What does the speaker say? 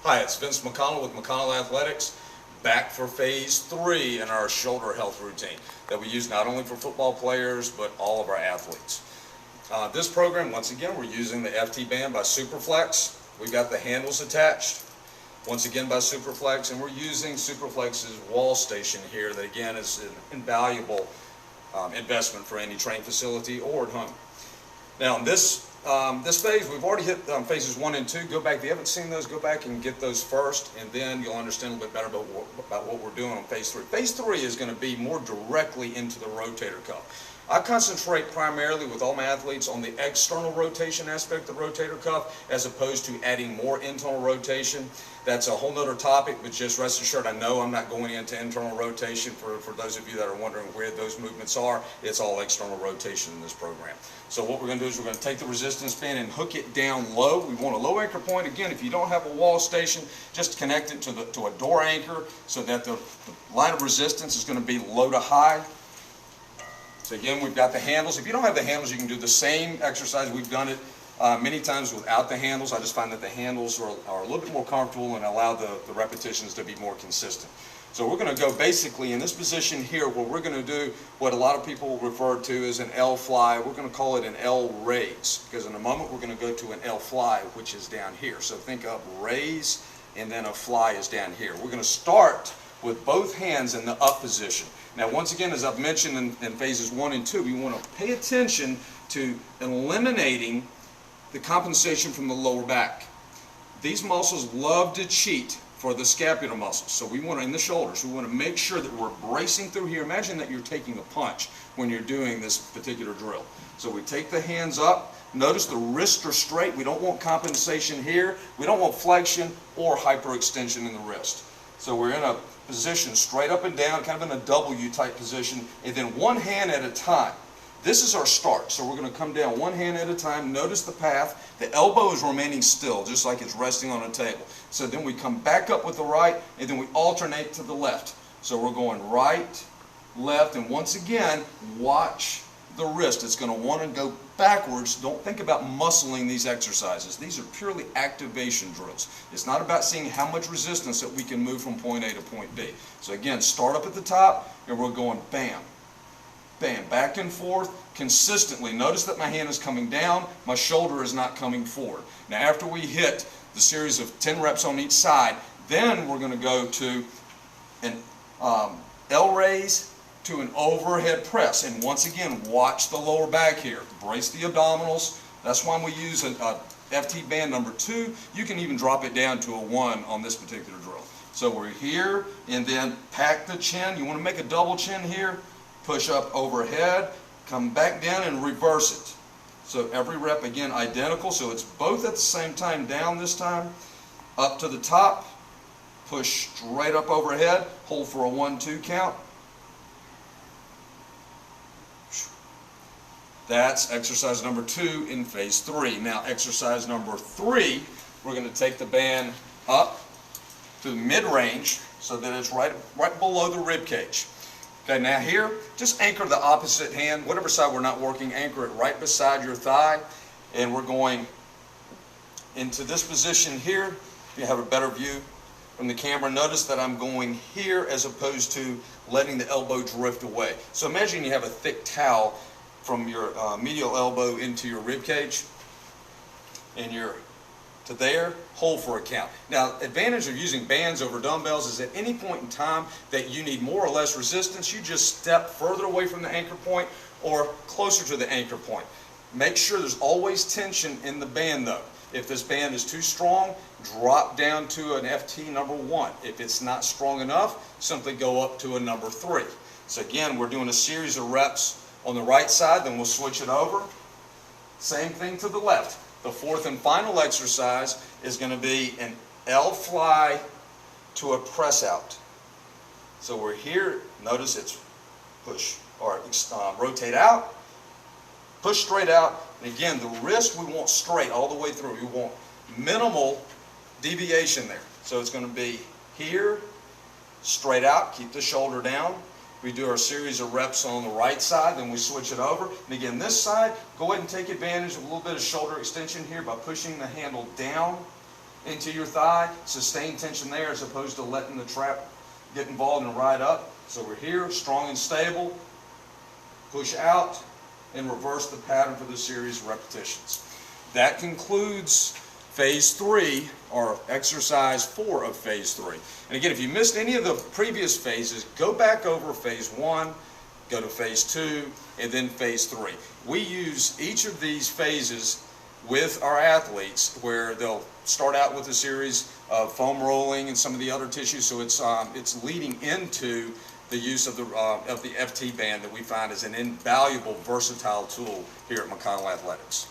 Hi, it's Vince McConnell with McConnell Athletics, back for phase 3 in our shoulder health routine that we use not only for football players but all of our athletes. This program, once again, we're using the FT Band by SuperFlex. We've got the handles attached, once again by SuperFlex, and we're using SuperFlex's wall station here that again is an invaluable investment for any training facility or at home. Now in this phase, we've already hit phases 1 and 2. Go back, if you haven't seen those, go back and get those first, and then you'll understand a little bit better about what we're doing on phase 3. Phase 3 is going to be more directly into the rotator cuff. I concentrate primarily with all my athletes on the external rotation aspect of the rotator cuff as opposed to adding more internal rotation. That's a whole nother topic, but just rest assured, I know I'm not going into internal rotation. For those of you that are wondering where those movements are, it's all external rotation in this program. So what we're going to do is we're going to take the resistance band and hook it down low. We want a low anchor point. Again, if you don't have a wall station, just connect it to a door anchor so that the line of resistance is going to be low to high. So again, we've got the handles. If you don't have the handles, you can do the same exercise. We've done it many times without the handles. I just find that the handles are a little bit more comfortable and allow the repetitions to be more consistent. So we're going to go basically in this position here where we're going to do what a lot of people refer to as an L fly. We're going to call it an L raise, because in a moment we're going to go to an L fly, which is down here. So think of raise and then a fly is down here. We're going to start with both hands in the up position. Now once again, as I've mentioned in phases 1 and 2, we want to pay attention to eliminating the compensation from the lower back. These muscles love to cheat for the scapular muscles. So we want to, in the shoulders, we want to make sure that we're bracing through here. Imagine that you're taking a punch when you're doing this particular drill. So we take the hands up. Notice the wrists are straight. We don't want compensation here. We don't want flexion or hyperextension in the wrist. So we're in a position straight up and down, kind of in a W type position, and then one hand at a time. This is our start. So we're going to come down one hand at a time. Notice the path. The elbow is remaining still, just like it's resting on a table. So then we come back up with the right, and then we alternate to the left. So we're going right, left, and once again, watch the wrist. It's going to want to go backwards. Don't think about muscling these exercises. These are purely activation drills. It's not about seeing how much resistance that we can move from point A to point B. So again, start up at the top, and we're going bam, bam, back and forth consistently. Notice that my hand is coming down, my shoulder is not coming forward. Now after we hit the series of 10 reps on each side, then we're going to go to an L raise to an overhead press. And once again, watch the lower back here. Brace the abdominals. That's why we use a FT band number 2. You can even drop it down to a 1 on this particular drill. So we're here, and then pack the chin. You want to make a double chin here. Push up overhead, come back down and reverse it. So every rep again identical, so it's both at the same time, down this time, up to the top, push straight up overhead, hold for a 1-2 count. That's exercise number 2 in phase 3. Now exercise number 3, we're going to take the band up to the mid-range so that it's right below the rib cage. Okay, now here, just anchor the opposite hand, whatever side we're not working, anchor it right beside your thigh, and we're going into this position here. If you have a better view from the camera, notice that I'm going here as opposed to letting the elbow drift away. So imagine you have a thick towel from your medial elbow into your rib cage, and you're to there, hold for a count. Now, advantage of using bands over dumbbells is at any point in time that you need more or less resistance, you just step further away from the anchor point or closer to the anchor point. Make sure there's always tension in the band though. If this band is too strong, drop down to an FT number 1. If it's not strong enough, simply go up to a number 3. So again, we're doing a series of reps on the right side, then we'll switch it over. Same thing to the left. The fourth and final exercise is going to be an L fly to a press out. So we're here, notice it's push or rotate out, push straight out, and again the wrist we want straight all the way through. We want minimal deviation there. So it's going to be here, straight out, keep the shoulder down. We do our series of reps on the right side, then we switch it over. And again, this side, go ahead and take advantage of a little bit of shoulder extension here by pushing the handle down into your thigh, sustain tension there as opposed to letting the trap get involved and ride up. So we're here, strong and stable, push out, and reverse the pattern for the series of repetitions. That concludes phase 3, or exercise 4 of phase 3. And again, if you missed any of the previous phases, go back over phase 1, go to phase 2, and then phase 3. We use each of these phases with our athletes, where they'll start out with a series of foam rolling and some of the other tissues, so it's leading into the use of the FT band that we find is an invaluable, versatile tool here at McConnell Athletics.